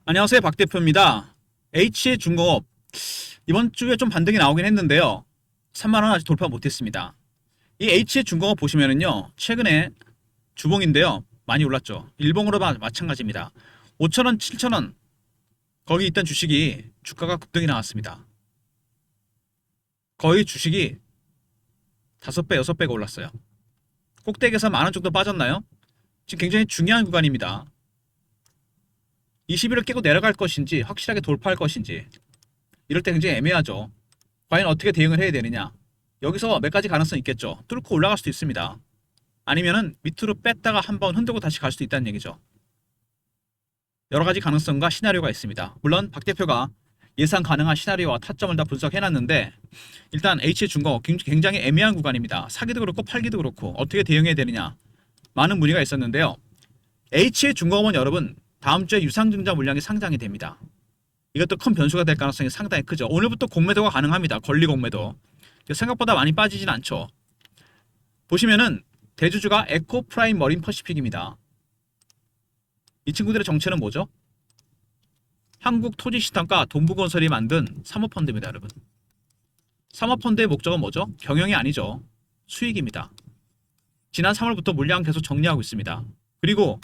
안녕하세요, 박 대표입니다. H중공업 이번 주에 좀 반등이 나오긴 했는데요. 3만 원 아직 돌파 못했습니다. 이 H중공업 보시면은요, 최근에 주봉인데요, 많이 올랐죠. 일봉으로 마찬가지입니다. 5천 원, 7천 원 거기 있던 주식이 주가가 급등이 나왔습니다. 거의 주식이 5배, 6배가 올랐어요. 꼭대기에서 만 원 정도 빠졌나요? 지금 굉장히 중요한 구간입니다. 20일을 깨고 내려갈 것인지 확실하게 돌파할 것인지 이럴 때 굉장히 애매하죠. 과연 어떻게 대응을 해야 되느냐. 여기서 몇 가지 가능성이 있겠죠. 뚫고 올라갈 수도 있습니다. 아니면은 밑으로 뺐다가 한번 흔들고 다시 갈 수도 있다는 얘기죠. 여러 가지 가능성과 시나리오가 있습니다. 물론 박 대표가 예상 가능한 시나리오와 타점을 다 분석해놨는데 일단 H중공업 굉장히 애매한 구간입니다. 사기도 그렇고 팔기도 그렇고 어떻게 대응해야 되느냐 많은 문의가 있었는데요. H중공업은 여러분 다음 주에 유상증자 물량이 상장이 됩니다. 이것도 큰 변수가 될 가능성이 상당히 크죠. 오늘부터 공매도가 가능합니다. 권리 공매도. 생각보다 많이 빠지진 않죠. 보시면은 대주주가 에코프라임 머린 퍼시픽입니다. 이 친구들의 정체는 뭐죠? 한국토지시장과 동부건설이 만든 사모펀드입니다, 여러분. 사모펀드의 목적은 뭐죠? 경영이 아니죠. 수익입니다. 지난 3월부터 물량 계속 정리하고 있습니다. 그리고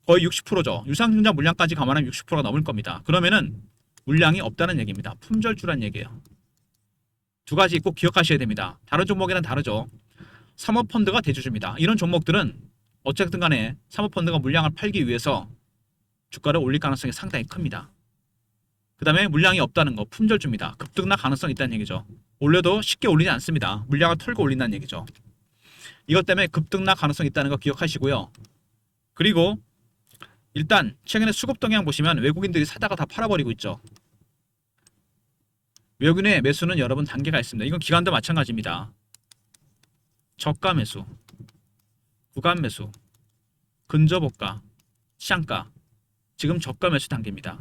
거의 60%죠. 유상증자 물량까지 감안하면 60%가 넘을 겁니다. 그러면은 물량이 없다는 얘기입니다. 품절주란 얘기예요. 두 가지 꼭 기억하셔야 됩니다. 다른 종목이랑 다르죠. 사모펀드가 대주주입니다. 이런 종목들은 어쨌든 간에 사모펀드가 물량을 팔기 위해서 주가를 올릴 가능성이 상당히 큽니다. 그 다음에 물량이 없다는 거 품절주입니다. 급등락 가능성이 있다는 얘기죠. 올려도 쉽게 올리지 않습니다. 물량을 털고 올린다는 얘기죠. 이것 때문에 급등락 가능성이 있다는 거 기억하시고요. 그리고 일단 최근에 수급 동향 보시면 외국인들이 사다가 다 팔아버리고 있죠. 외국인의 매수는 여러분 단계가 있습니다. 이건 기관도 마찬가지입니다. 저가 매수, 구간 매수, 근저보가, 시장가. 지금 저가 매수 단계입니다.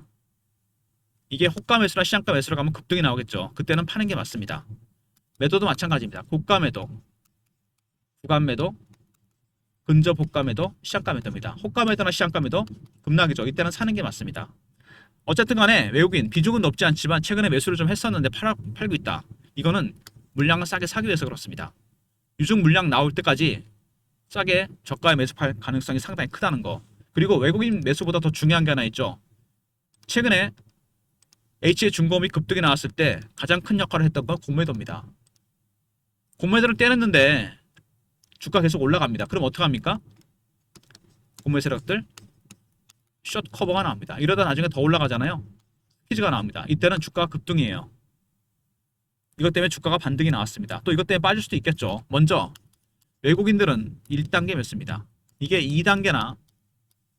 이게 호가 매수나 시장가 매수로 가면 급등이 나오겠죠. 그때는 파는 게 맞습니다. 매도도 마찬가지입니다. 고가 매도, 구간 매도, 근저보가 매도, 시장가 매도입니다. 호가 매도나 시장가 매도 급락이죠. 이때는 사는 게 맞습니다. 어쨌든 간에 외국인 비중은 높지 않지만 최근에 매수를 좀 했었는데 팔고 있다. 이거는 물량을 싸게 사기 위해서 그렇습니다. 유증 물량 나올 때까지 싸게 저가에 매수할 가능성이 상당히 크다는 거. 그리고 외국인 매수보다 더 중요한 게 하나 있죠. 최근에 H중공업이 급등이 나왔을 때 가장 큰 역할을 했던 건 공매도입니다. 공매도를 떼냈는데 주가 계속 올라갑니다. 그럼 어떡합니까? 공매 세력들 숏 커버가 나옵니다. 이러다 나중에 더 올라가잖아요. 스퀴즈가 나옵니다. 이때는 주가가 급등이에요. 이것 때문에 주가가 반등이 나왔습니다. 또 이것 때문에 빠질 수도 있겠죠. 먼저 외국인들은 1단계 매수입니다. 이게 2단계나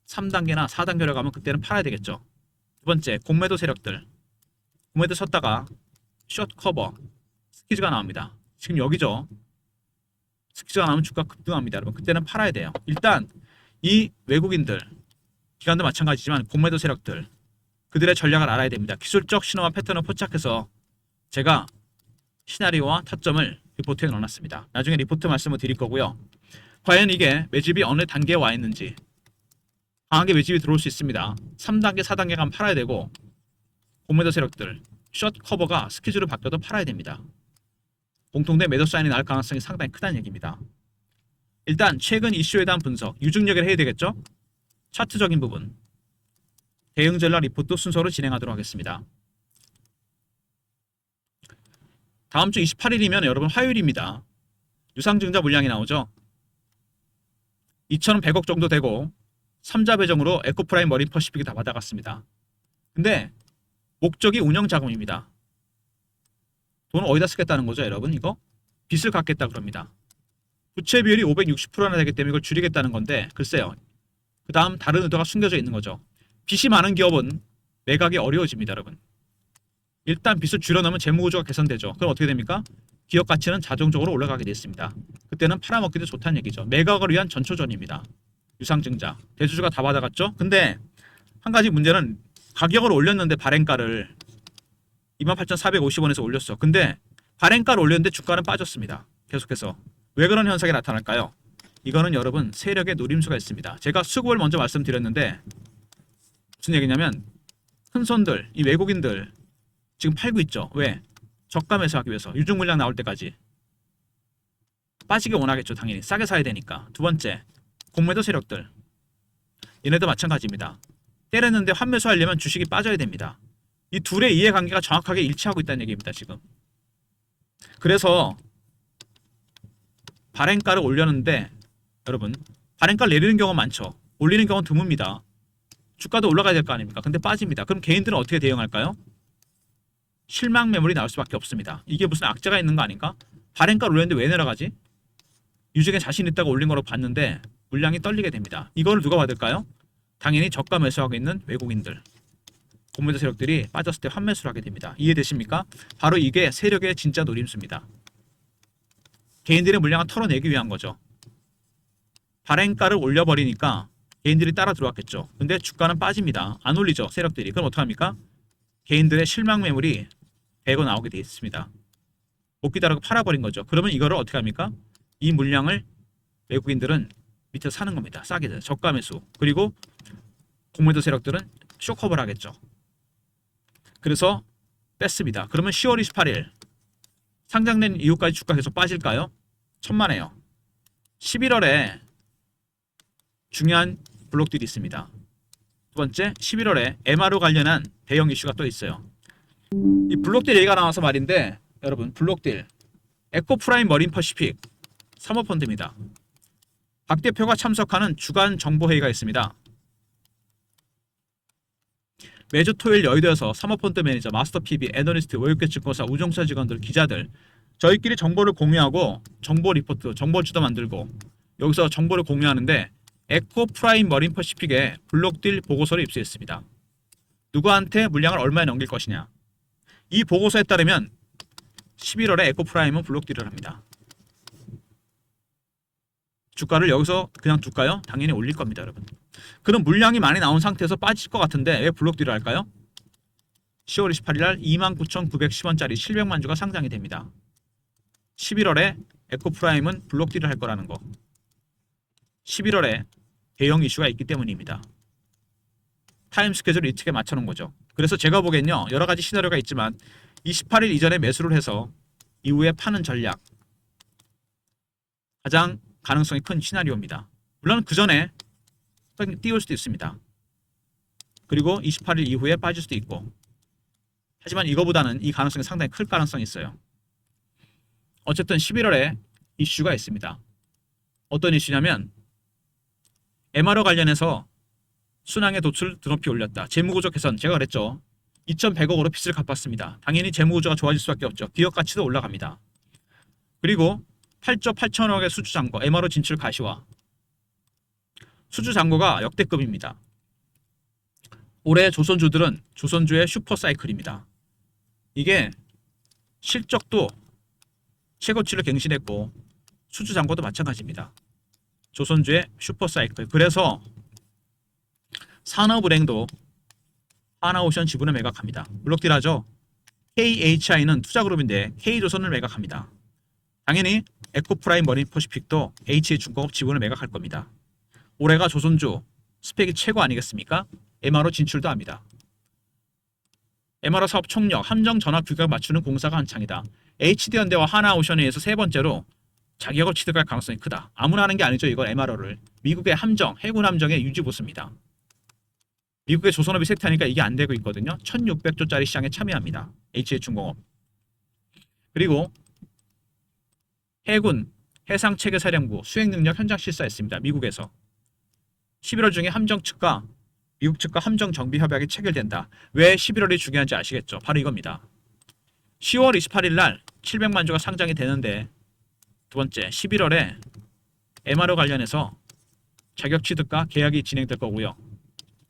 3단계나 4단계로 가면 그때는 팔아야 되겠죠. 두 번째 공매도 세력들 공매도 섰다가 숏 커버 스퀴즈가 나옵니다. 지금 여기죠. 스퀴즈가 나오면 주가 급등합니다. 여러분 그때는 팔아야 돼요. 일단 이 외국인들 기관도 마찬가지지만 공매도 세력들 그들의 전략을 알아야 됩니다. 기술적 신호와 패턴을 포착해서 제가 시나리오와 타점을 리포트에 넣어놨습니다. 나중에 리포트 말씀을 드릴 거고요. 과연 이게 매집이 어느 단계에 와 있는지 강하게 매집이 들어올 수 있습니다. 3단계, 4단계 가면 팔아야 되고 공매도 세력들 숏 커버가 스퀴즈로 바뀌어도 팔아야 됩니다. 공통된 매도 사인이 나올 가능성이 상당히 크다는 얘기입니다. 일단 최근 이슈에 대한 분석, 유증력을 해야 되겠죠? 차트적인 부분, 대응 전략 리포트 순서로 진행하도록 하겠습니다. 다음 주 28일이면 여러분 화요일입니다. 유상증자 물량이 나오죠. 2,100억 정도 되고 3자 배정으로 에코프라임 머린 퍼시픽이 다 받아갔습니다. 근데 목적이 운영 자금입니다. 돈을 어디다 쓰겠다는 거죠, 여러분? 이거 빚을 갚겠다 그럽니다. 부채 비율이 560%나 되기 때문에 이걸 줄이겠다는 건데 글쎄요. 그 다음 다른 의도가 숨겨져 있는 거죠. 빚이 많은 기업은 매각이 어려워집니다, 여러분. 일단 빚을 줄여놓으면 재무구조가 개선되죠. 그럼 어떻게 됩니까? 기업 가치는 자동적으로 올라가게 됐습니다. 그때는 팔아먹기도 좋다는 얘기죠. 매각을 위한 전초전입니다. 유상증자. 대주주가 다 받아갔죠? 근데 한 가지 문제는 가격을 올렸는데 발행가를 28,450원에서 올렸어. 근데 발행가를 올렸는데 주가는 빠졌습니다. 계속해서. 왜 그런 현상이 나타날까요? 이거는 여러분 세력의 노림수가 있습니다. 제가 수급을 먼저 말씀드렸는데 무슨 얘기냐면 큰 손들, 이 외국인들 지금 팔고 있죠. 왜? 저가 매수하기 위해서 유중 물량 나올 때까지 빠지게 원하겠죠. 당연히 싸게 사야 되니까. 두 번째, 공매도 세력들, 얘네도 마찬가지입니다. 때렸는데 환매수하려면 주식이 빠져야 됩니다. 이 둘의 이해관계가 정확하게 일치하고 있다는 얘기입니다. 지금. 그래서 발행가를 올렸는데 여러분, 발행가를 내리는 경우가 많죠. 올리는 경우는 드뭅니다. 주가도 올라가야 될 거 아닙니까? 근데 빠집니다. 그럼 개인들은 어떻게 대응할까요? 실망 매물이 나올 수밖에 없습니다. 이게 무슨 악재가 있는 거 아닌가? 발행가를 올렸는데 왜 내려가지? 유증에 자신 있다고 올린 거로 봤는데 물량이 떨리게 됩니다. 이거를 누가 받을까요? 당연히 저가 매수하고 있는 외국인들, 공매도 세력들이 빠졌을 때 환매수를 하게 됩니다. 이해되십니까? 바로 이게 세력의 진짜 노림수입니다. 개인들의 물량을 털어내기 위한 거죠. 발행가를 올려버리니까 개인들이 따라 들어왔겠죠. 근데 주가는 빠집니다. 안 올리죠, 세력들이. 그럼 어떡합니까? 개인들의 실망 매물이 배고 나오게 되어 있습니다. 못 기다리고 팔아버린 거죠. 그러면 이거를 어떻게 합니까? 이 물량을 외국인들은 밑에서 사는 겁니다. 싸게 저가 매수. 그리고 공매도 세력들은 쇼커버를 하겠죠. 그래서 뺐습니다. 그러면 10월 28일 상장된 이후까지 주가 계속 빠질까요? 천만에요. 11월에 중요한 블록들이 있습니다. 두 번째, 11월에 MRO 관련한 대형 이슈가 또 있어요. 이 블록딜 얘기가 나와서 말인데 여러분, 블록딜 에코프라임 머린 퍼시픽 사모펀드입니다. 박 대표가 참석하는 주간 정보회의가 있습니다. 매주 토요일 여의도에서 사모펀드 매니저, 마스터 PB, 애널리스트, 외국계증권사, 우정사 직원들, 기자들 저희끼리 정보를 공유하고 정보 리포트, 정보주도 만들고 여기서 정보를 공유하는데 에코프라임 머린 퍼시픽에 블록딜 보고서를 입수했습니다. 누구한테 물량을 얼마에 넘길 것이냐. 이 보고서에 따르면 11월에 에코프라임은 블록딜을 합니다. 주가를 여기서 그냥 둘까요? 당연히 올릴 겁니다, 여러분. 그럼 물량이 많이 나온 상태에서 빠질 것 같은데 왜 블록딜을 할까요? 10월 28일 날 29,910원짜리 700만 주가 상장이 됩니다. 11월에 에코프라임은 블록딜을 할 거라는 거. 11월에 대형 이슈가 있기 때문입니다. 타임 스케줄을 이특에 맞춰놓은 거죠. 그래서 제가 보기엔요, 여러 가지 시나리오가 있지만 28일 이전에 매수를 해서 이후에 파는 전략, 가장 가능성이 큰 시나리오입니다. 물론 그 전에 띄울 수도 있습니다. 그리고 28일 이후에 빠질 수도 있고. 하지만 이거보다는 이 가능성이 상당히 클 가능성이 있어요. 어쨌든 11월에 이슈가 있습니다. 어떤 이슈냐면 MRO 관련해서 순항의 도출 드높이 올렸다. 재무구조 개선, 제가 그랬죠. 2,100억으로 빚을 갚았습니다. 당연히 재무구조가 좋아질 수밖에 없죠. 기업 가치도 올라갑니다. 그리고 8조 8천억의 수주 잔고, MRO 진출 가시화. 수주 잔고가 역대급입니다. 올해 조선주들은 조선주의 슈퍼사이클입니다. 이게 실적도 최고치를 갱신했고 수주 잔고도 마찬가지입니다. 조선주의 슈퍼사이클. 그래서 산업은행도 하나오션 지분을 매각합니다. 블록딜하죠. KHI는 투자그룹인데 K조선을 매각합니다. 당연히 에코프라임 머린퍼시픽도 HJ중공업 지분을 매각할 겁니다. 올해가 조선주 스펙이 최고 아니겠습니까? MRO 진출도 합니다. MRO 사업 총력, 함정 전화 규격을 맞추는 공사가 한창이다. HD현대와 하나오션에 의해서 세 번째로 자격을 취득할 가능성이 크다. 아무나 하는 게 아니죠. 이걸 MRO를. 미국의 함정, 해군 함정의 유지보수입니다. 미국의 조선업이 쇠퇴하니까 이게 안 되고 있거든요. 1600조짜리 시장에 참여합니다. HJ중공업. 그리고 해군, 해상체계사령부 수행능력 현장 실사했습니다. 미국에서. 11월 중에 함정 측과 미국 측과 함정 정비 협약이 체결된다. 왜 11월이 중요한지 아시겠죠? 바로 이겁니다. 10월 28일 날 700만 주가 상장이 되는데 두 번째, 11월에 MRO 관련해서 자격 취득과 계약이 진행될 거고요.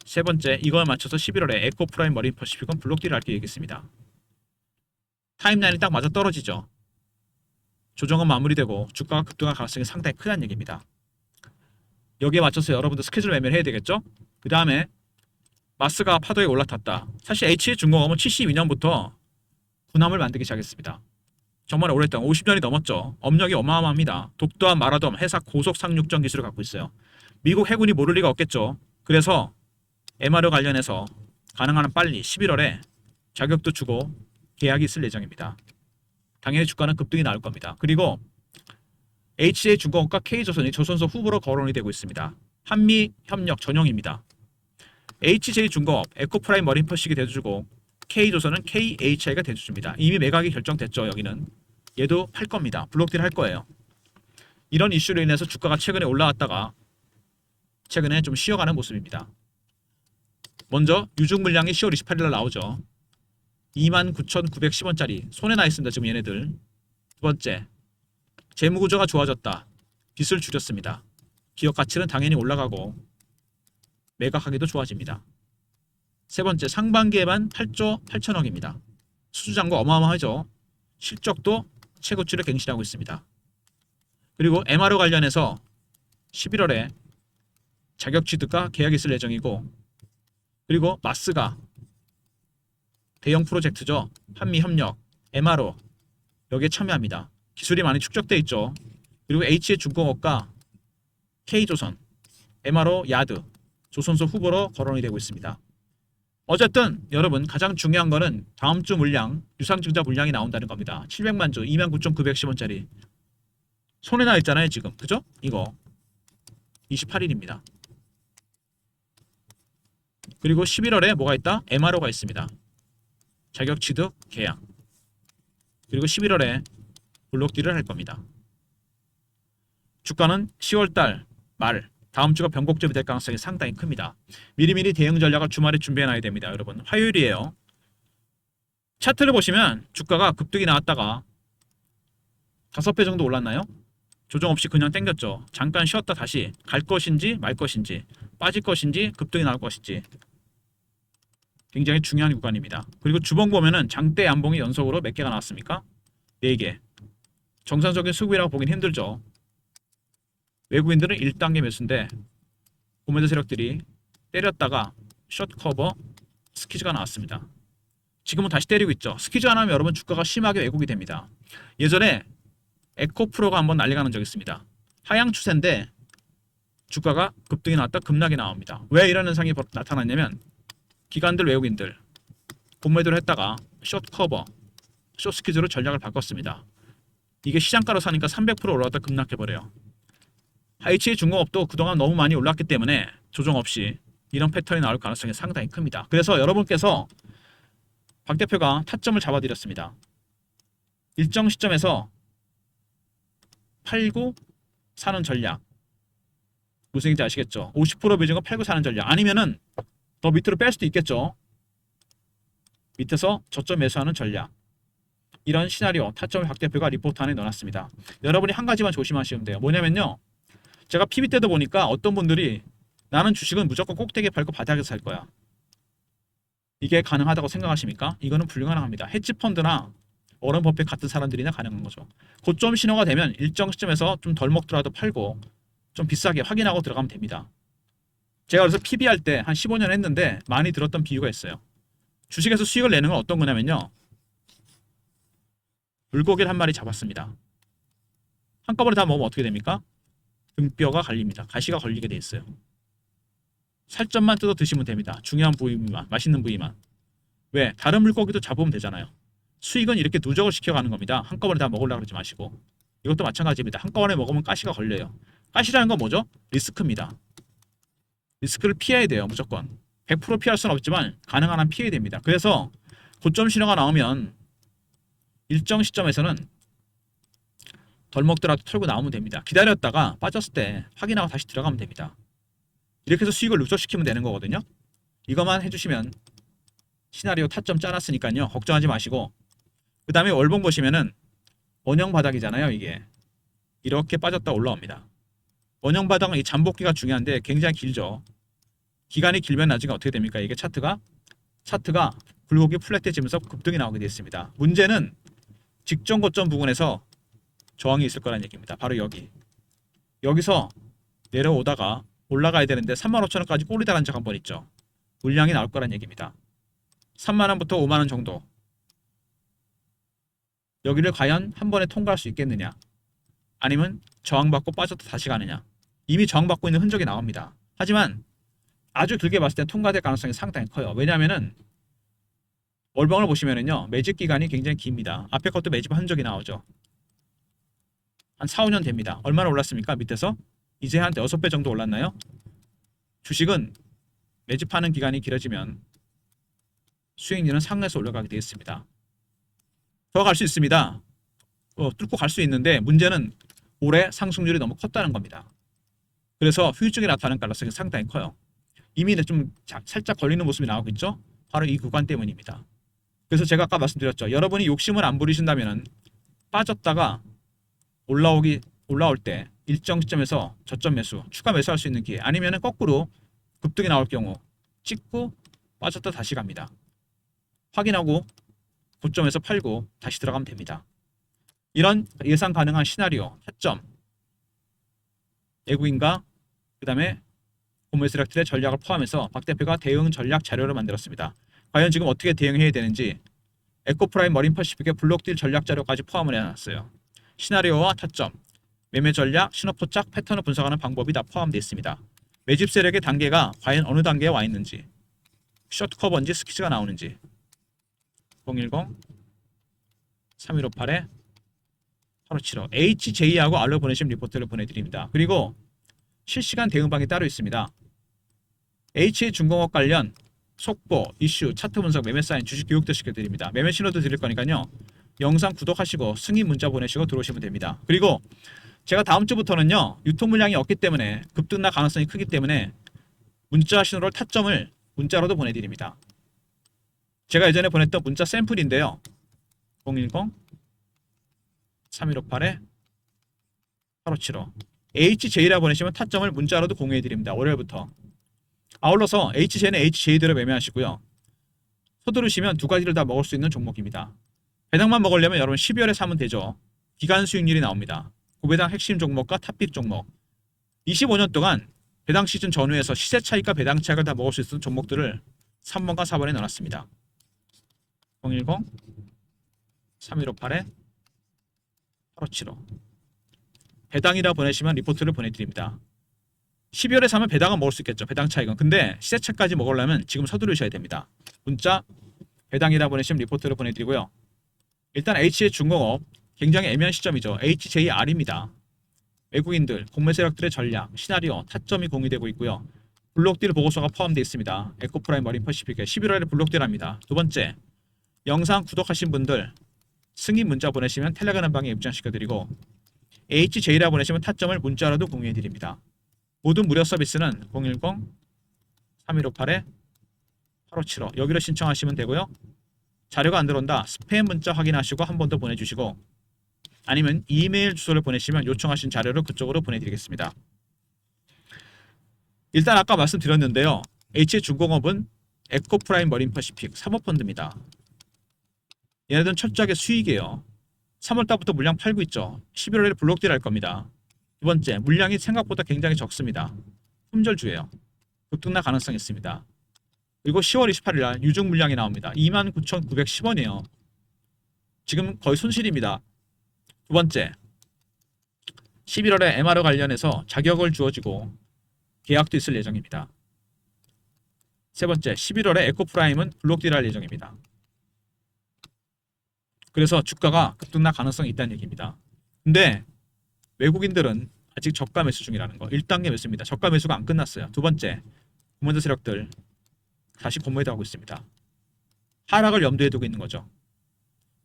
세 번째, 이걸 맞춰서 11월에 에코프라임 머린퍼시픽은 블록딜을 할 계획이겠습니다. 타임라인이 딱 맞아 떨어지죠. 조정은 마무리되고 주가가 급등할 가능성이 상당히 크다는 얘기입니다. 여기에 맞춰서 여러분들 스케줄 매매를 해야 되겠죠? 그 다음에 마스가 파도에 올라탔다. 사실 HJ중공업은 72년부터 군함을 만들기 시작했습니다. 정말 오랫동안 50년이 넘었죠. 업력이 어마어마합니다. 독도와 마라돔, 해사 고속 상륙전 기술을 갖고 있어요. 미국 해군이 모를 리가 없겠죠. 그래서 MRO 관련해서 가능한 한 빨리 11월에 자격도 주고 계약이 있을 예정입니다. 당연히 주가는 급등이 나올 겁니다. 그리고 HJ중공업과 K조선이 조선소 후보로 거론이 되고 있습니다. 한미 협력 전형입니다. HJ중공업 에코프라임 머린 퍼시픽이 대주주고 K조선은 KHI가 대주주입니다. 이미 매각이 결정됐죠. 여기는 얘도 팔 겁니다. 블록딜 할 거예요. 이런 이슈로 인해서 주가가 최근에 올라왔다가 최근에 좀 쉬어가는 모습입니다. 먼저 유중 물량이 10월 28일 날 나오죠. 29,910원짜리 손에 나 있습니다. 지금 얘네들. 두 번째, 재무구조가 좋아졌다. 빚을 줄였습니다. 기업 가치는 당연히 올라가고 매각하기도 좋아집니다. 세 번째, 상반기에만 8조 8천억입니다. 수주잔고 어마어마하죠. 실적도 최고치를 갱신하고 있습니다. 그리고 MRO 관련해서 11월에 자격 취득과 계약이 있을 예정이고, 그리고 마스가 대형 프로젝트죠. 한미협력, MRO 여기에 참여합니다. 기술이 많이 축적돼 있죠. 그리고 HJ중공업과 K조선, MRO 야드, 조선소 후보로 거론이 되고 있습니다. 어쨌든 여러분 가장 중요한 거는 다음 주 물량, 유상증자 물량이 나온다는 겁니다. 700만 주, 29,910원짜리 손에 나 있잖아요 지금. 그죠? 이거 28일입니다. 그리고 11월에 뭐가 있다? MRO가 있습니다. 자격 취득 계약. 그리고 11월에 블록딜을 할 겁니다. 주가는 10월달 말 다음 주가 변곡점이 될 가능성이 상당히 큽니다. 미리미리 대응 전략을 주말에 준비해놔야 됩니다. 여러분 화요일이에요. 차트를 보시면 주가가 급등이 나왔다가 5배 정도 올랐나요? 조정 없이 그냥 땡겼죠. 잠깐 쉬었다 다시 갈 것인지 말 것인지, 빠질 것인지 급등이 나올 것인지 굉장히 중요한 구간입니다. 그리고 주봉 보면은 장대 양봉이 연속으로 몇 개가 나왔습니까? 4개. 정상적인 수급이라고 보긴 힘들죠. 외국인들은 1단계 매수인데 고매도 세력들이 때렸다가 숏 커버 스퀴즈가 나왔습니다. 지금은 다시 때리고 있죠. 스퀴즈 안 하면 여러분 주가가 심하게 왜곡이 됩니다. 예전에 에코프로가 한번 난리가 난 적이 있습니다. 하향 추세인데 주가가 급등이 나왔다 급락이 나옵니다. 왜 이런 현상이 나타났냐면 기관들 외국인들 공매도를 했다가 숏 커버, 숏 스퀴즈로 전략을 바꿨습니다. 이게 시장가로 사니까 300% 올라갔다 급락해버려요. HJ중공업도 그동안 너무 많이 올랐기 때문에 조정 없이 이런 패턴이 나올 가능성이 상당히 큽니다. 그래서 여러분께서 박 대표가 타점을 잡아드렸습니다. 일정 시점에서 팔고 사는 전략. 무슨 얘기인지 아시겠죠? 50% 비중은 팔고 사는 전략. 아니면은 더 밑으로 뺄 수도 있겠죠. 밑에서 저점 매수하는 전략. 이런 시나리오 타점을 박 대표가 리포트 안에 넣어놨습니다. 여러분이 한 가지만 조심하시면 돼요. 뭐냐면요. 제가 PB 때도 보니까 어떤 분들이 나는 주식은 무조건 꼭대기에 팔고 바닥에서 살 거야. 이게 가능하다고 생각하십니까? 이거는 불가능합니다. 헤지펀드나 워런 버핏 같은 사람들이나 가능한 거죠. 고점 신호가 되면 일정 시점에서 좀 덜 먹더라도 팔고 좀 비싸게 확인하고 들어가면 됩니다. 제가 그래서 PB 할 때 한 15년 했는데 많이 들었던 비유가 있어요. 주식에서 수익을 내는 건 어떤 거냐면요. 물고기를 한 마리 잡았습니다. 한꺼번에 다 먹으면 어떻게 됩니까? 등뼈가 갈립니다. 가시가 걸리게 돼 있어요. 살점만 뜯어 드시면 됩니다. 중요한 부위만, 맛있는 부위만. 왜? 다른 물고기도 잡으면 되잖아요. 수익은 이렇게 누적을 시켜가는 겁니다. 한꺼번에 다 먹으려고 그러지 마시고. 이것도 마찬가지입니다. 한꺼번에 먹으면 가시가 걸려요. 가시라는 건 뭐죠? 리스크입니다. 리스크를 피해야 돼요. 무조건. 100% 피할 수는 없지만 가능한 한 피해야 됩니다. 그래서 고점 신호가 나오면 일정 시점에서는 덜 먹더라도 털고 나오면 됩니다. 기다렸다가 빠졌을 때 확인하고 다시 들어가면 됩니다. 이렇게 해서 수익을 누적시키면 되는 거거든요. 이것만 해주시면 시나리오 타점 짜놨으니까요. 걱정하지 마시고 그 다음에 월봉 보시면은 원형 바닥이잖아요. 이게 이렇게 빠졌다 올라옵니다. 원형 바닥은 이 잠복기가 중요한데 굉장히 길죠. 기간이 길면 나중에 어떻게 됩니까? 이게 차트가 굴곡이 플랫해지면서 급등이 나오게 되어 있습니다. 문제는 직전 고점 부분에서 저항이 있을 거라는 얘기입니다. 바로 여기서 내려오다가 올라가야 되는데 35,000원까지 꼬리다란 적 한 번 있죠. 물량이 나올 거란 얘기입니다. 3만원부터 5만원 정도. 여기를 과연 한 번에 통과할 수 있겠느냐, 아니면 저항받고 빠졌다 다시 가느냐. 이미 저항받고 있는 흔적이 나옵니다. 하지만 아주 길게 봤을 때 통과될 가능성이 상당히 커요. 왜냐하면은 월봉을 보시면은요, 매집 기간이 굉장히 깁니다. 앞에 것도 매집 흔적이 나오죠. 한 4, 5년 됩니다. 얼마나 올랐습니까? 밑에서 이제 한 6배 정도 올랐나요? 주식은 매집하는 기간이 길어지면 수익률은 상에서 올라가게 되겠습니다. 더 갈 수 있습니다. 뚫고 갈 수 있는데 문제는 올해 상승률이 너무 컸다는 겁니다. 그래서 후유증이 나타나는 가능성이 상당히 커요. 이미 좀 살짝 걸리는 모습이 나오고 있죠. 바로 이 구간 때문입니다. 그래서 제가 아까 말씀드렸죠. 여러분이 욕심을 안 부리신다면 빠졌다가 올라올 때 일정 시점에서 저점 매수, 추가 매수할 수 있는 기회, 아니면 거꾸로 급등이 나올 경우 찍고 빠졌다 다시 갑니다. 확인하고 고점에서 팔고 다시 들어가면 됩니다. 이런 예상 가능한 시나리오, 타점, 외국인과 그 다음에 고물 세력들의 전략을 포함해서 박 대표가 대응 전략 자료를 만들었습니다. 과연 지금 어떻게 대응해야 되는지 에코프라임 머린 퍼시픽의 블록딜 전략 자료까지 포함을 해놨어요. 시나리오와 타점, 매매 전략, 신호포착, 패턴을 분석하는 방법이 다 포함되어 있습니다. 매집 세력의 단계가 과연 어느 단계에 와 있는지, 숏 커버인지 스키즈가 나오는지 010-3158에 8575 HJ하고 알로 보내신 리포트를 보내드립니다. 그리고 실시간 대응방이 따로 있습니다. HJ중공업 관련 속보, 이슈, 차트 분석, 매매 사인, 주식 교육도 시켜드립니다. 매매 신호도 드릴 거니까요. 영상 구독하시고 승인 문자 보내시고 들어오시면 됩니다. 그리고 제가 다음 주부터는요. 유통 물량이 없기 때문에 급등날 가능성이 크기 때문에 문자 신호를 타점을 문자로도 보내드립니다. 제가 예전에 보냈던 문자 샘플인데요. 010-3158에 8575 HJ라 보내시면 타점을 문자로도 공유해드립니다. 월요일부터. 아울러서 HJ는 HJ대로 매매하시고요. 서두르시면 두 가지를 다 먹을 수 있는 종목입니다. 배당만 먹으려면 여러분 12월에 사면 되죠. 기간 수익률이 나옵니다. 고배당 핵심 종목과 탑픽 종목. 25년 동안 배당 시즌 전후에서 시세 차익과 배당 차익을 다 먹을 수 있는 종목들을 3번과 4번에 넣어놨습니다. 010-3158에 8575 배당이라 보내시면 리포트를 보내드립니다. 12월에 사면 배당은 먹을 수 있겠죠. 배당 차익은. 근데 시세차까지 먹으려면 지금 서두르셔야 됩니다. 문자 배당이라 보내시면 리포트를 보내드리고요. 일단 HJ중공업 굉장히 애매한 시점이죠. HJR입니다. 외국인들, 공매 세력들의 전략, 시나리오, 타점이 공유되고 있고요. 블록딜 보고서가 포함되어 있습니다. 에코프라임 머린 퍼시픽에 11월에 블록딜합니다. 두 번째, 영상 구독하신 분들 승인 문자 보내시면 텔레그램 방에 입장시켜드리고 HJ라 보내시면 타점을 문자로도 공유해드립니다. 모든 무료 서비스는 010-3158에 8575 여기로 신청하시면 되고요. 자료가 안 들어온다. 스팸 문자 확인하시고 한 번 더 보내주시고 아니면 이메일 주소를 보내시면 요청하신 자료를 그쪽으로 보내드리겠습니다. 일단 아까 말씀드렸는데요. HJ중공업은 에코프라임 머린 퍼시픽 사모펀드입니다. 얘네들은 철저하게 수익이에요. 3월달부터 물량 팔고 있죠. 11월에 블록딜 할 겁니다. 두 번째, 물량이 생각보다 굉장히 적습니다. 품절주예요. 급등날 가능성이 있습니다. 그리고 10월 28일 날 유증 물량이 나옵니다. 29,910원이에요. 지금 거의 손실입니다. 두 번째, 11월에 MR 관련해서 자격을 주어지고 계약도 있을 예정입니다. 세 번째, 11월에 에코프라임은 블록딜 할 예정입니다. 그래서 주가가 급등날 가능성이 있다는 얘기입니다. 근데 외국인들은 아직 저가 매수 중이라는 거. 1단계 매수입니다. 저가 매수가 안 끝났어요. 두 번째, 고만도 세력들 다시 공매도 하고 있습니다. 하락을 염두에 두고 있는 거죠.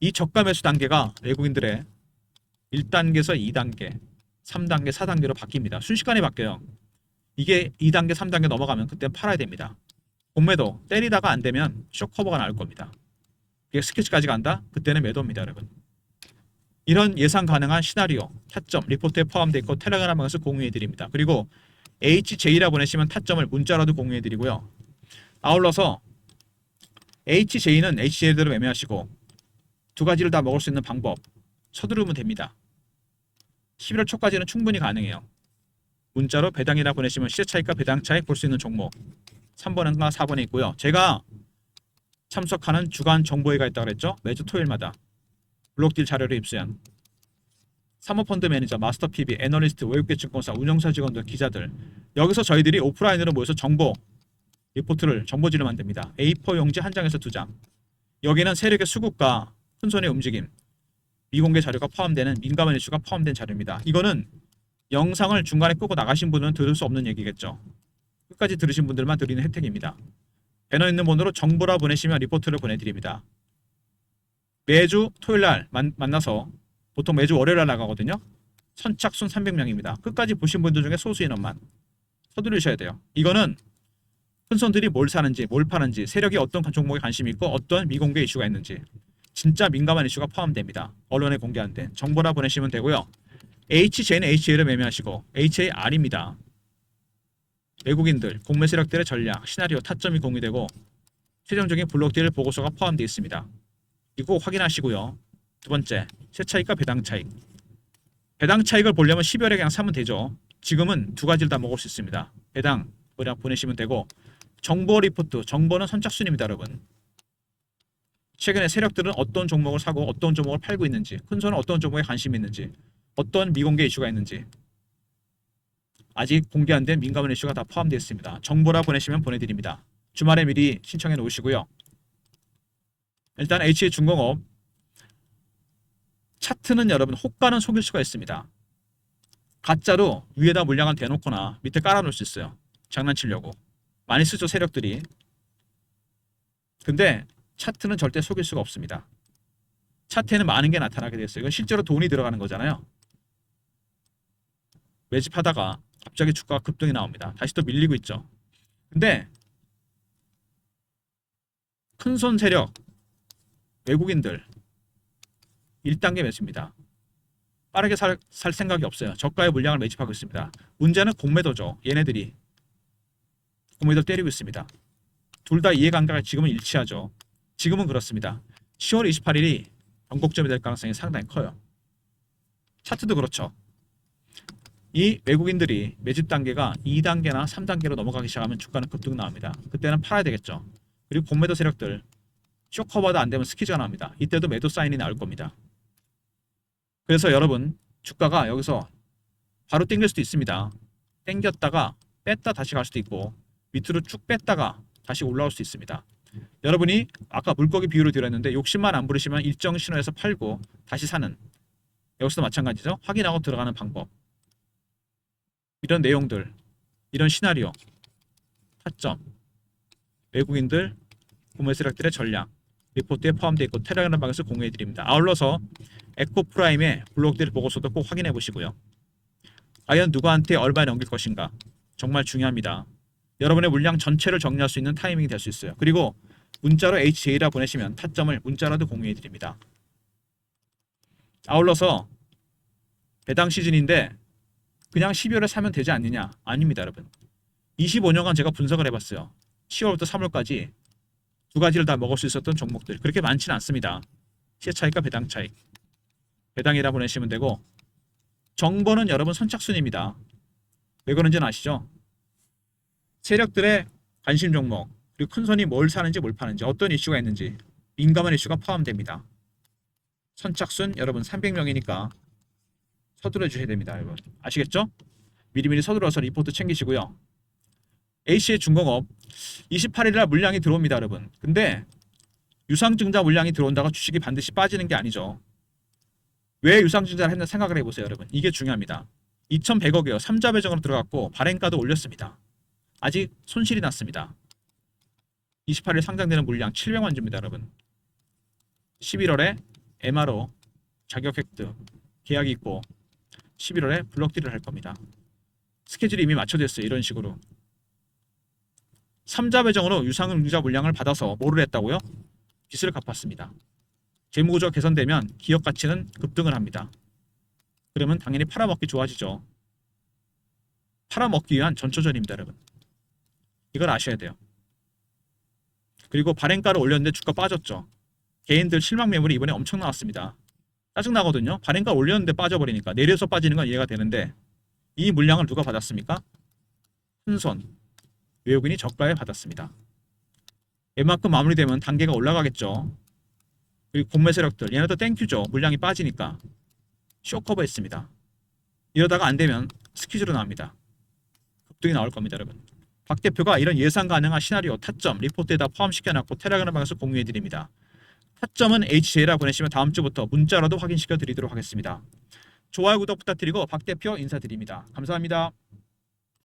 이 저가 매수 단계가 외국인들의 1단계에서 2단계, 3단계, 4단계로 바뀝니다. 순식간에 바뀌어요. 이게 2단계, 3단계 넘어가면 그때 팔아야 됩니다. 공매도 때리다가 안 되면 쇼커버가 나올 겁니다. 이게 스케치까지 간다? 그때는 매도입니다, 여러분. 이런 예상 가능한 시나리오, 타점, 리포트에 포함되어 있고 텔레그램에서 공유해드립니다. 그리고 HJ라 보내시면 타점을 문자로도 공유해드리고요. 아울러서 HJ는 HJ대로 매매하시고 두 가지를 다 먹을 수 있는 방법 서두르면 됩니다. 11월 초까지는 충분히 가능해요. 문자로 배당이라 보내시면 시세 차익과 배당 차익 볼 수 있는 종목 3번과 4번에 있고요. 제가 참석하는 주간 정보회가 있다고 그랬죠. 매주 토요일마다 블록딜 자료를 입수한 사모펀드 매니저, 마스터 PB, 애널리스트, 외국계 증권사, 운영사 직원들, 기자들 여기서 저희들이 오프라인으로 모여서 정보 리포트를 정보지를 만듭니다. A4 용지 한 장에서 2장. 여기는 세력의 수급과 큰손의 움직임, 미공개 자료가 포함되는 민감한 이슈가 포함된 자료입니다. 이거는 영상을 중간에 끄고 나가신 분은 들을 수 없는 얘기겠죠. 끝까지 들으신 분들만 드리는 혜택입니다. 배너 있는 번호로 정보라 보내시면 리포트를 보내드립니다. 매주 토요일날 만나서 보통 매주 월요일날 나가거든요. 선착순 300명입니다. 끝까지 보신 분들 중에 소수 인원만 서두르셔야 돼요. 이거는 큰손들이 뭘 사는지 뭘 파는지 세력이 어떤 종목에 관심이 있고 어떤 미공개 이슈가 있는지 진짜 민감한 이슈가 포함됩니다. 언론에 공개 안 된 정보라 보내시면 되고요. HJ는 HA를 매매하시고 HAR입니다. 외국인들, 공매 세력들의 전략, 시나리오, 타점이 공유되고 최종적인 블록딜 보고서가 포함되어 있습니다. 이거 확인하시고요. 두 번째, 세차익과 배당 차익. 배당 차익을 보려면 12월에 그냥 사면 되죠. 지금은 두 가지를 다 먹을 수 있습니다. 배당 그냥 보내시면 되고 정보 리포트, 정보는 선착순입니다, 여러분. 최근에 세력들은 어떤 종목을 사고 어떤 종목을 팔고 있는지, 큰손은 어떤 종목에 관심이 있는지, 어떤 미공개 이슈가 있는지 아직 공개 안 된 민감한 이슈가 다 포함되어 있습니다. 정보라 보내시면 보내드립니다. 주말에 미리 신청해 놓으시고요. 일단 HA중공업 차트는 여러분 호가는 속일 수가 있습니다. 가짜로 위에다 물량을 대놓거나 밑에 깔아놓을 수 있어요. 장난치려고. 많이 쓰죠 세력들이. 근데 차트는 절대 속일 수가 없습니다. 차트에는 많은 게 나타나게 됐어요. 이건 실제로 돈이 들어가는 거잖아요. 매집하다가 갑자기 주가가 급등이 나옵니다. 다시 또 밀리고 있죠. 근데 큰손 세력, 외국인들 1단계 매수입니다. 빠르게 살 생각이 없어요. 저가의 물량을 매집하고 있습니다. 문제는 공매도죠. 얘네들이 공매도 때리고 있습니다. 둘 다 이해관계가 지금은 일치하죠. 지금은 그렇습니다. 10월 28일이 변곡점이 될 가능성이 상당히 커요. 차트도 그렇죠. 이 외국인들이 매집 단계가 2단계나 3단계로 넘어가기 시작하면 주가는 급등 나옵니다. 그때는 팔아야 되겠죠. 그리고 공매도 세력들 쇼커버도 안 되면 스키즈가 나옵니다. 이때도 매도 사인이 나올 겁니다. 그래서 여러분 주가가 여기서 바로 땡길 수도 있습니다. 땡겼다가 뺐다 다시 갈 수도 있고 밑으로 쭉 뺐다가 다시 올라올 수 있습니다. 여러분이 아까 물고기 비유를 드렸는데 욕심만 안 부리시면 일정 신호에서 팔고 다시 사는, 여기서도 마찬가지죠. 확인하고 들어가는 방법. 이런 내용들, 이런 시나리오, 타점, 외국인들, 구매 세력들의 전략, 리포트에 포함되어 있고 텔레그램 방에서 공유해 드립니다. 아울러서 에코프라임의 블록딜 보고서도 꼭 확인해 보시고요. 과연 누구한테 얼마에 넘길 것인가 정말 중요합니다. 여러분의 물량 전체를 정리할 수 있는 타이밍이 될 수 있어요. 그리고 문자로 HJ라 보내시면 타점을 문자라도 공유해 드립니다. 아울러서 배당 시즌인데 그냥 12월에 사면 되지 않느냐? 아닙니다, 여러분. 25년간 제가 분석을 해봤어요. 10월부터 3월까지 두 가지를 다 먹을 수 있었던 종목들 그렇게 많지는 않습니다. 시세 차익과 배당 차익. 배당이라 보내시면 되고 정보는 여러분 선착순입니다. 왜 그런지는 아시죠? 세력들의 관심 종목 그리고 큰손이 뭘 사는지 뭘 파는지 어떤 이슈가 있는지 민감한 이슈가 포함됩니다. 선착순 여러분 300명이니까 서둘러 주셔야 됩니다. 여러분 아시겠죠? 미리미리 서둘러서 리포트 챙기시고요. HA중공업 28일날 물량이 들어옵니다. 여러분 근데 유상증자 물량이 들어온다고 주식이 반드시 빠지는 게 아니죠. 왜 유상증자를 했나 생각을 해보세요. 여러분 이게 중요합니다. 2100억이에요. 3자 배정으로 들어갔고 발행가도 올렸습니다. 아직 손실이 났습니다. 28일 상장되는 물량 700만 주입니다. 여러분 11월에 MRO 자격 획득 계약이 있고 11월에 블록딜을 할 겁니다. 스케줄이 이미 맞춰져 있어요. 이런 식으로 3자 배정으로 유상증자 물량을 받아서 뭐를 했다고요? 빚을 갚았습니다. 재무구조가 개선되면 기업 가치는 급등을 합니다. 그러면 당연히 팔아먹기 좋아지죠. 팔아먹기 위한 전초전입니다. 여러분 이걸 아셔야 돼요. 그리고 발행가를 올렸는데 주가 빠졌죠. 개인들 실망 매물이 이번에 엄청 나왔습니다. 짜증나거든요. 발행가 올렸는데 빠져버리니까. 내려서 빠지는 건 이해가 되는데 이 물량을 누가 받았습니까? 큰손 외국인이 저가에 받았습니다. 웬만큼 마무리되면 단계가 올라가겠죠. 그리고 공매 세력들 얘네도 땡큐죠. 물량이 빠지니까 쇼커버 했습니다. 이러다가 안 되면 스퀴즈로 나옵니다. 급등이 나올 겁니다. 여러분 박 대표가 이런 예상 가능한 시나리오 타점 리포트에다 포함시켜놨고 텔레그램 방에서 공유해드립니다. 타점은 HJ라 보내시면 다음 주부터 문자로도 확인시켜 드리도록 하겠습니다. 좋아요 구독 부탁드리고 박 대표 인사드립니다. 감사합니다.